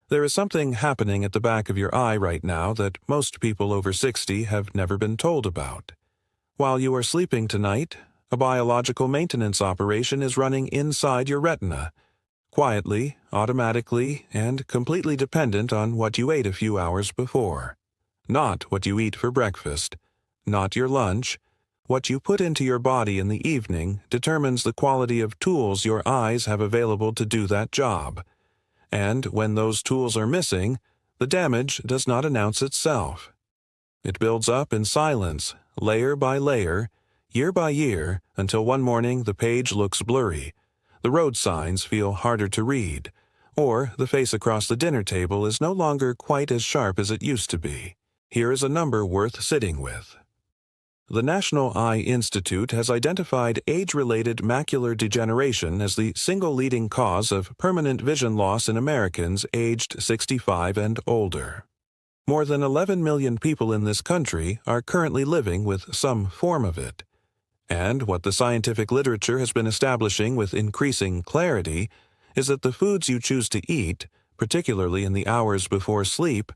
There is something happening at the back of your eye right now that most people over 60 have never been told about. While you are sleeping tonight, a biological maintenance operation is running inside your retina, quietly, automatically, and completely dependent on what you ate a few hours before. Not what you eat for breakfast, not your lunch. What you put into your body in the evening determines the quality of tools your eyes have available to do that job. And when those tools are missing, the damage does not announce itself. It builds up in silence, layer by layer, year by year, until one morning the page looks blurry, the road signs feel harder to read, or the face across the dinner table is no longer quite as sharp as it used to be. Here is a number worth sitting with. The National Eye Institute has identified age-related macular degeneration as the single leading cause of permanent vision loss in Americans aged 65 and older. More than 11 million people in this country are currently living with some form of it. And what the scientific literature has been establishing with increasing clarity is that the foods you choose to eat, particularly in the hours before sleep,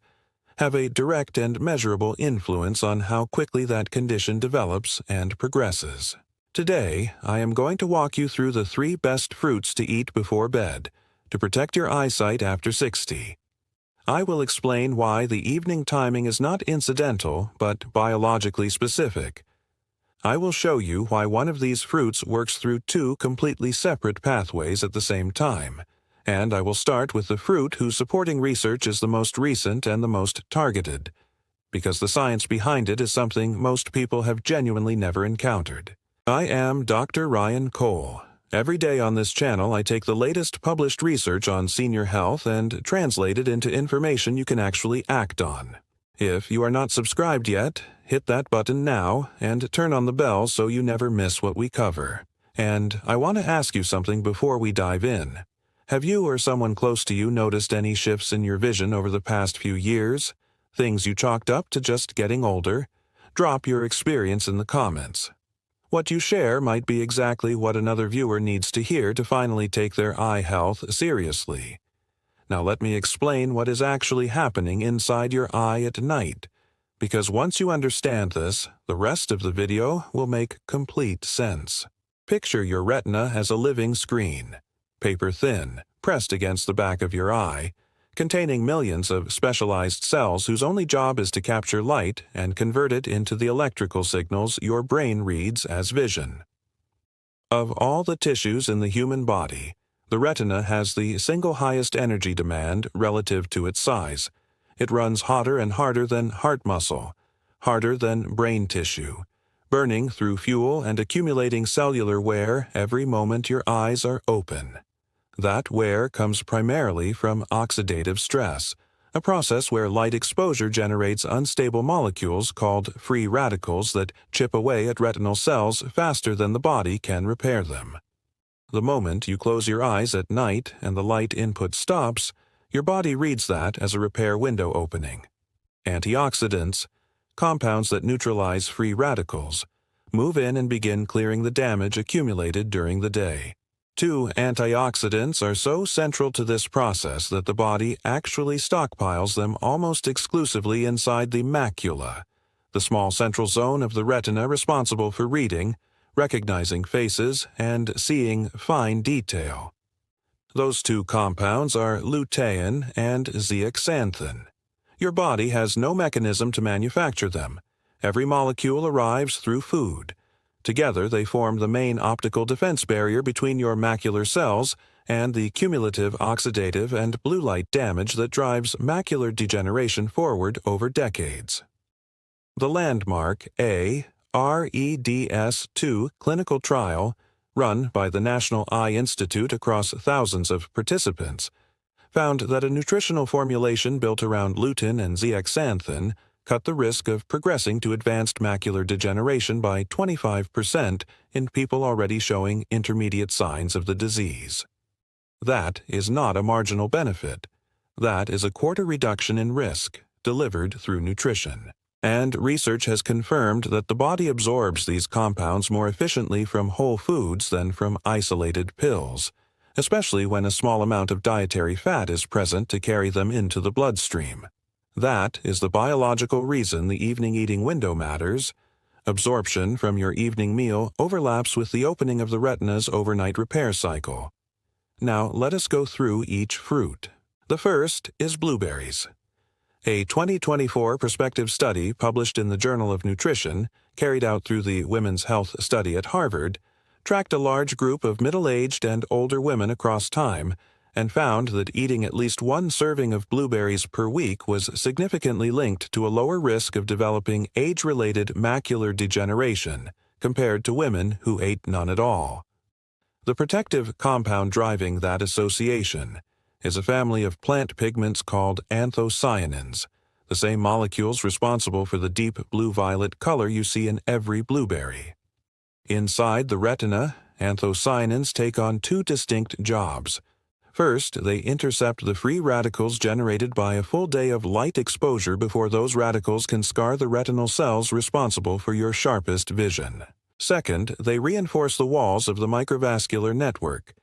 have a direct and measurable influence on how quickly that condition develops and progresses. Today, I am going to walk you through the 3 best fruits to eat before bed to protect your eyesight after 60. I will explain why the evening timing is not incidental but biologically specific. I will show you why one of these fruits works through 2 completely separate pathways at the same time. And I will start with the fruit whose supporting research is the most recent and the most targeted, because the science behind it is something most people have genuinely never encountered. I am Dr. Ryan Cole. Every day on this channel I take the latest published research on senior health and translate it into information you can actually act on. If you are not subscribed yet, hit that button now and turn on the bell so you never miss what we cover. And I want to ask you something before we dive in. Have you or someone close to you noticed any shifts in your vision over the past few years? Things you chalked up to just getting older? Drop your experience in the comments. What you share might be exactly what another viewer needs to hear to finally take their eye health seriously. Now let me explain what is actually happening inside your eye at night, because once you understand this, the rest of the video will make complete sense. Picture your retina as a living screen, paper thin, pressed against the back of your eye, containing millions of specialized cells whose only job is to capture light and convert it into the electrical signals your brain reads as vision. Of all the tissues in the human body, the retina has the single highest energy demand relative to its size. It runs hotter and harder than heart muscle, harder than brain tissue, burning through fuel and accumulating cellular wear every moment your eyes are open. That wear comes primarily from oxidative stress, a process where light exposure generates unstable molecules called free radicals that chip away at retinal cells faster than the body can repair them. The moment you close your eyes at night and the light input stops, your body reads that as a repair window opening. Antioxidants, compounds that neutralize free radicals, move in and begin clearing the damage accumulated during the day. 2 antioxidants are so central to this process that the body actually stockpiles them almost exclusively inside the macula, the small central zone of the retina responsible for reading, recognizing faces, and seeing fine detail. Those 2 compounds are lutein and zeaxanthin. Your body has no mechanism to manufacture them. Every molecule arrives through food. Together, they form the main optical defense barrier between your macular cells and the cumulative oxidative and blue light damage that drives macular degeneration forward over decades. The landmark REDS-2 clinical trial, run by the National Eye Institute across thousands of participants, found that a nutritional formulation built around lutein and zeaxanthin cut the risk of progressing to advanced macular degeneration by 25% in people already showing intermediate signs of the disease. That is not a marginal benefit. That is a quarter reduction in risk, delivered through nutrition. And research has confirmed that the body absorbs these compounds more efficiently from whole foods than from isolated pills, especially when a small amount of dietary fat is present to carry them into the bloodstream. That is the biological reason the evening eating window matters. Absorption from your evening meal overlaps with the opening of the retina's overnight repair cycle. Now let us go through each fruit. The first is blueberries. A 2024 prospective study published in the Journal of Nutrition, carried out through the Women's Health Study at Harvard, tracked a large group of middle-aged and older women across time and found that eating at least one serving of blueberries per week was significantly linked to a lower risk of developing age-related macular degeneration compared to women who ate none at all. The protective compound driving that association is a family of plant pigments called anthocyanins, the same molecules responsible for the deep blue-violet color you see in every blueberry. Inside the retina, anthocyanins take on two distinct jobs. First, they intercept the free radicals generated by a full day of light exposure before those radicals can scar the retinal cells responsible for your sharpest vision. Second, they reinforce the walls of the microvascular network,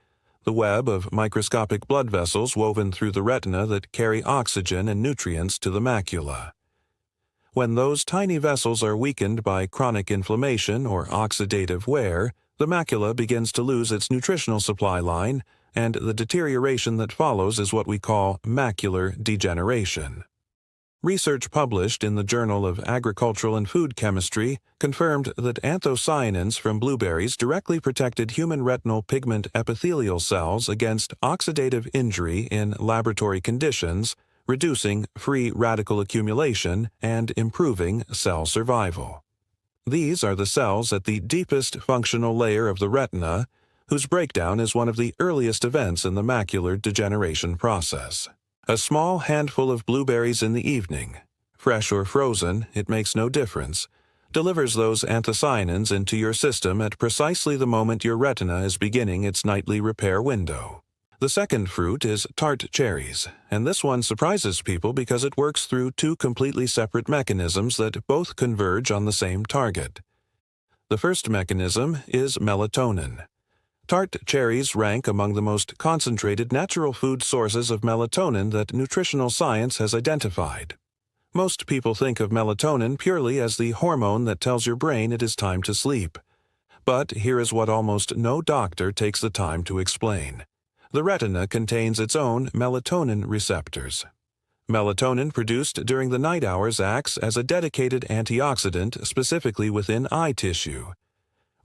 the web of microscopic blood vessels woven through the retina that carry oxygen and nutrients to the macula. When those tiny vessels are weakened by chronic inflammation or oxidative wear, the macula begins to lose its nutritional supply line, and the deterioration that follows is what we call macular degeneration. Research published in the Journal of Agricultural and Food Chemistry confirmed that anthocyanins from blueberries directly protected human retinal pigment epithelial cells against oxidative injury in laboratory conditions, reducing free radical accumulation and improving cell survival. These are the cells at the deepest functional layer of the retina, whose breakdown is one of the earliest events in the macular degeneration process. A small handful of blueberries in the evening, fresh or frozen, it makes no difference, delivers those anthocyanins into your system at precisely the moment your retina is beginning its nightly repair window. The second fruit is tart cherries, and this one surprises people because it works through two completely separate mechanisms that both converge on the same target. The first mechanism is melatonin. Tart cherries rank among the most concentrated natural food sources of melatonin that nutritional science has identified. Most people think of melatonin purely as the hormone that tells your brain it is time to sleep. But here is what almost no doctor takes the time to explain. The retina contains its own melatonin receptors. Melatonin produced during the night hours acts as a dedicated antioxidant specifically within eye tissue.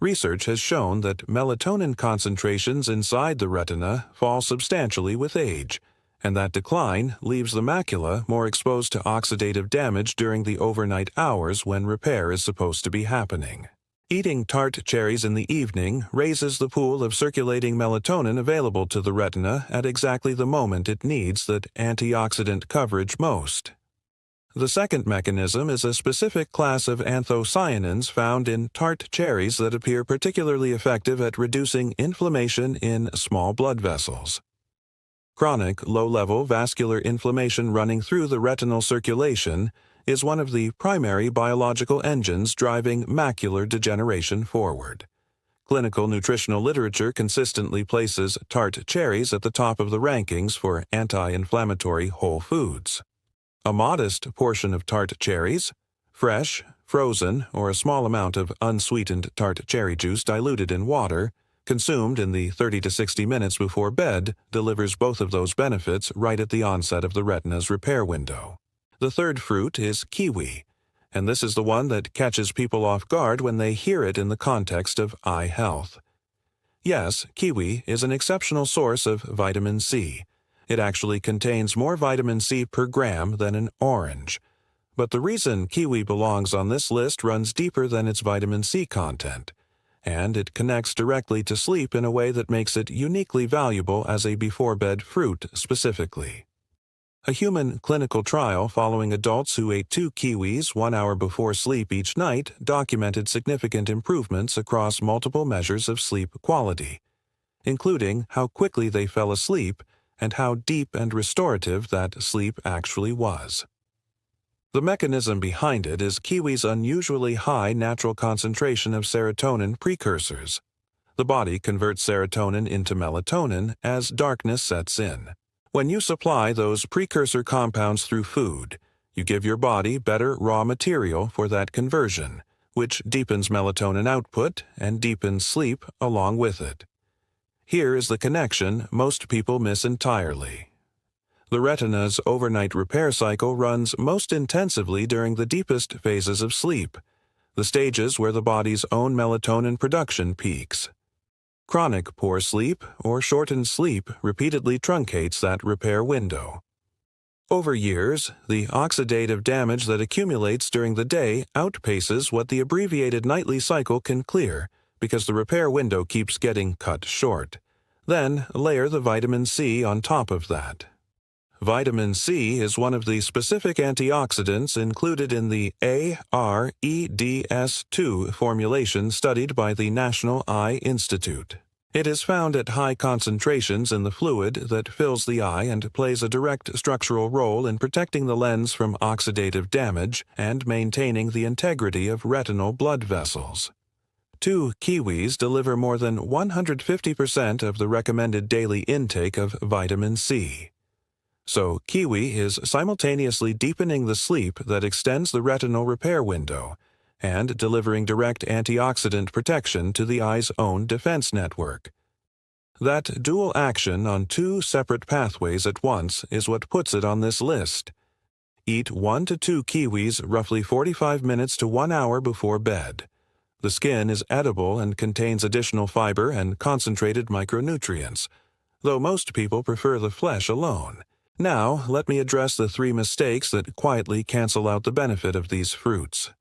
Research has shown that melatonin concentrations inside the retina fall substantially with age, and that decline leaves the macula more exposed to oxidative damage during the overnight hours when repair is supposed to be happening. Eating tart cherries in the evening raises the pool of circulating melatonin available to the retina at exactly the moment it needs that antioxidant coverage most. The second mechanism is a specific class of anthocyanins found in tart cherries that appear particularly effective at reducing inflammation in small blood vessels. Chronic low-level vascular inflammation running through the retinal circulation is one of the primary biological engines driving macular degeneration forward. Clinical nutritional literature consistently places tart cherries at the top of the rankings for anti-inflammatory whole foods. A modest portion of tart cherries, fresh, frozen, or a small amount of unsweetened tart cherry juice diluted in water, consumed in the 30 to 60 minutes before bed, delivers both of those benefits right at the onset of the retina's repair window. The third fruit is kiwi, and this is the one that catches people off guard when they hear it in the context of eye health. Yes, kiwi is an exceptional source of vitamin C. It actually contains more vitamin C per gram than an orange. But the reason kiwi belongs on this list runs deeper than its vitamin C content, and it connects directly to sleep in a way that makes it uniquely valuable as a before-bed fruit specifically. A human clinical trial following adults who ate 2 kiwis 1 hour before sleep each night documented significant improvements across multiple measures of sleep quality, including how quickly they fell asleep and how deep and restorative that sleep actually was. The mechanism behind it is kiwi's unusually high natural concentration of serotonin precursors. The body converts serotonin into melatonin as darkness sets in. When you supply those precursor compounds through food, you give your body better raw material for that conversion, which deepens melatonin output and deepens sleep along with it. Here is the connection most people miss entirely. The retina's overnight repair cycle runs most intensively during the deepest phases of sleep, the stages where the body's own melatonin production peaks. Chronic poor sleep or shortened sleep repeatedly truncates that repair window. Over years, the oxidative damage that accumulates during the day outpaces what the abbreviated nightly cycle can clear because the repair window keeps getting cut short. Then layer the vitamin C on top of that. Vitamin C is one of the specific antioxidants included in the AREDS2 formulation studied by the National Eye Institute. It is found at high concentrations in the fluid that fills the eye and plays a direct structural role in protecting the lens from oxidative damage and maintaining the integrity of retinal blood vessels. 2 kiwis deliver more than 150% of the recommended daily intake of vitamin C. So, kiwi is simultaneously deepening the sleep that extends the retinal repair window and delivering direct antioxidant protection to the eye's own defense network. That dual action on 2 separate pathways at once is what puts it on this list. Eat 1 to 2 kiwis roughly 45 minutes to 1 hour before bed. The skin is edible and contains additional fiber and concentrated micronutrients, though most people prefer the flesh alone. Now, let me address the 3 mistakes that quietly cancel out the benefit of these fruits.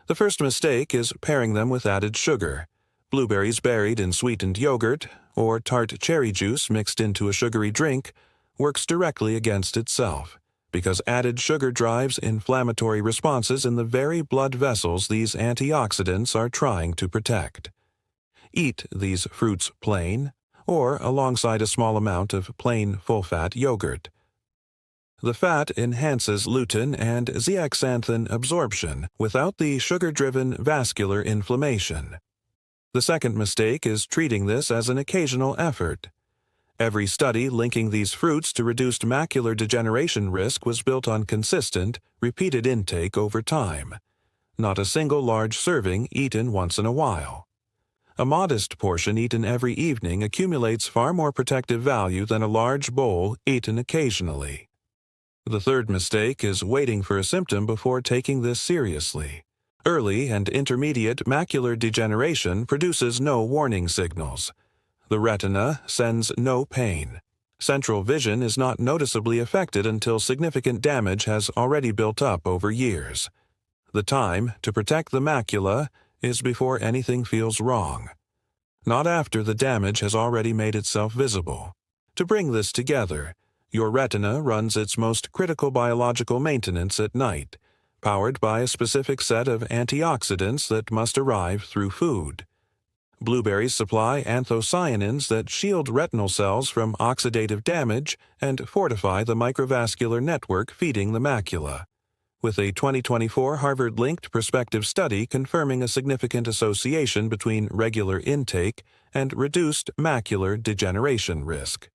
The first mistake is pairing them with added sugar. Blueberries buried in sweetened yogurt or tart cherry juice mixed into a sugary drink works directly against itself, because added sugar drives inflammatory responses in the very blood vessels these antioxidants are trying to protect. Eat these fruits plain or alongside a small amount of plain full-fat yogurt. The fat enhances lutein and zeaxanthin absorption without the sugar-driven vascular inflammation. The second mistake is treating this as an occasional effort. Every study linking these fruits to reduced macular degeneration risk was built on consistent, repeated intake over time, not a single large serving eaten once in a while. A modest portion eaten every evening accumulates far more protective value than a large bowl eaten occasionally. The third mistake is waiting for a symptom before taking this seriously. Early and intermediate macular degeneration produces no warning signals. The retina sends no pain. Central vision is not noticeably affected until significant damage has already built up over years. The time to protect the macula is before anything feels wrong, not after the damage has already made itself visible. To bring this together, your retina runs its most critical biological maintenance at night, powered by a specific set of antioxidants that must arrive through food. Blueberries supply anthocyanins that shield retinal cells from oxidative damage and fortify the microvascular network feeding the macula, with a 2024 Harvard-linked prospective study confirming a significant association between regular intake and reduced macular degeneration risk.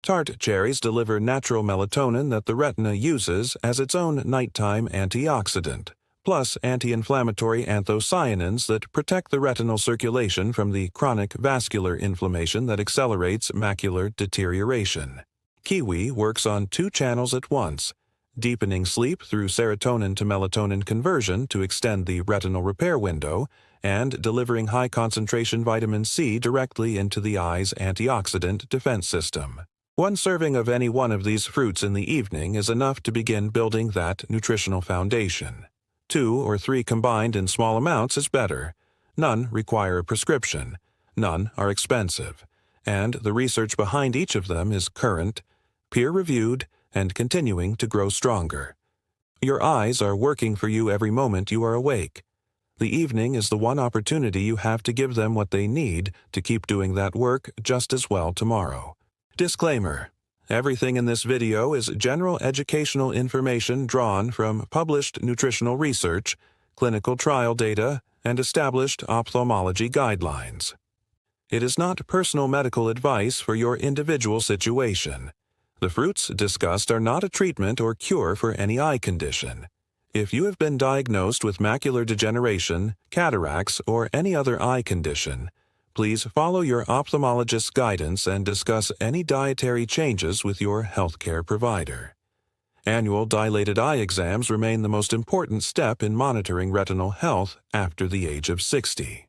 Tart cherries deliver natural melatonin that the retina uses as its own nighttime antioxidant, plus anti-inflammatory anthocyanins that protect the retinal circulation from the chronic vascular inflammation that accelerates macular deterioration. Kiwi works on 2 channels at once, deepening sleep through serotonin to melatonin conversion to extend the retinal repair window, and delivering high-concentration vitamin C directly into the eye's antioxidant defense system. 1 serving of any one of these fruits in the evening is enough to begin building that nutritional foundation. 2 or 3 combined in small amounts is better. None require a prescription. None are expensive. And the research behind each of them is current, peer-reviewed, and continuing to grow stronger. Your eyes are working for you every moment you are awake. The evening is the one opportunity you have to give them what they need to keep doing that work just as well tomorrow. Disclaimer: everything in this video is general educational information drawn from published nutritional research, clinical trial data, and established ophthalmology guidelines. It is not personal medical advice for your individual situation. The fruits discussed are not a treatment or cure for any eye condition. If you have been diagnosed with macular degeneration, cataracts, or any other eye condition, please follow your ophthalmologist's guidance and discuss any dietary changes with your healthcare provider. Annual dilated eye exams remain the most important step in monitoring retinal health after the age of 60.